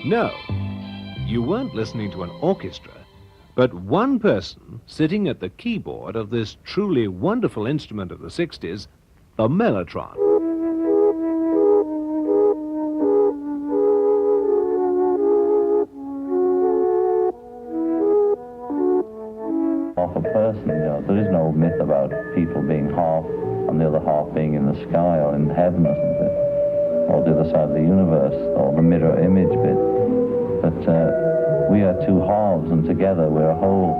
No, you weren't listening to an orchestra, but one person sitting at the keyboard of this truly wonderful instrument of the 60s, the Mellotron. Half a person, there is no myth about people being half and the other half being in the sky or in heaven or something, or the other side of the universe, or the mirror image bit. But we are two halves, and together we're a whole.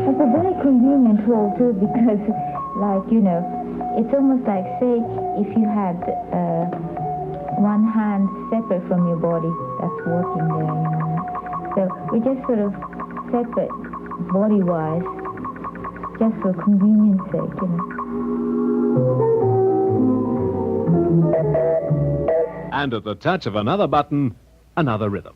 It's a very convenient role too, because, it's almost like, say, if you had one hand separate from your body, that's working there, So we're just sort of separate body-wise, just for convenience sake, And at the touch of another button, another rhythm.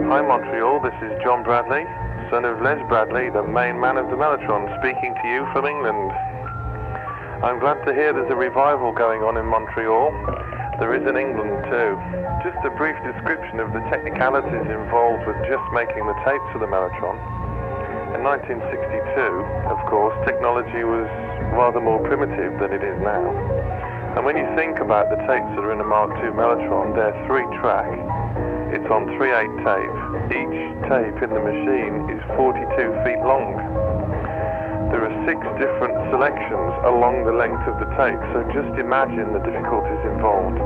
Hi Montreal, this is John Bradley, son of Les Bradley, the main man of the Mellotron, speaking to you from England. I'm glad to hear there's a revival going on in Montreal. There is in England too. Just a brief description of the technicalities involved with just making the tapes for the Mellotron. In 1962, of course, technology was rather more primitive than it is now. And when you think about the tapes that are in a Mark II Mellotron, they're 3-track. It's on 3/8 tape. Each tape in the machine is 42 feet long. There are 6 different selections along the length of the tape, so just imagine the difficulties involved.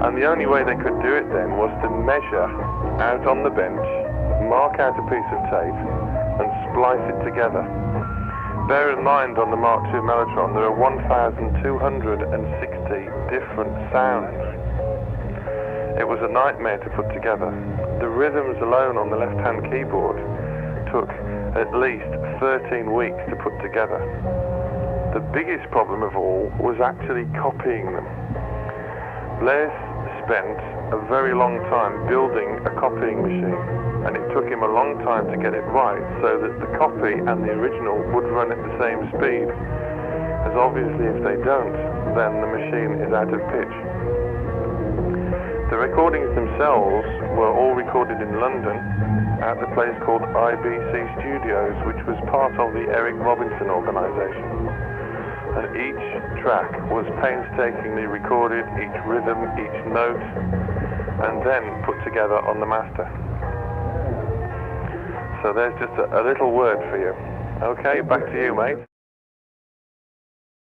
And the only way they could do it then was to measure out on the bench, mark out a piece of tape, and splice it together. Bear in mind, on the Mark II Mellotron, there are 1,260 different sounds. It was a nightmare to put together. The rhythms alone on the left-hand keyboard took at least 13 weeks to put together. The biggest problem of all was actually copying them. Les spent a very long time building a copying machine, and it took him a long time to get it right so that the copy and the original would run at the same speed, as obviously if they don't, then the machine is out of pitch. The recordings themselves were all recorded in London at the place called IBC Studios, which was part of the Eric Robinson organisation. And each track was painstakingly recorded, each rhythm, each note, and then put together on the master. So there's just a little word for you. Okay, back to you, mate.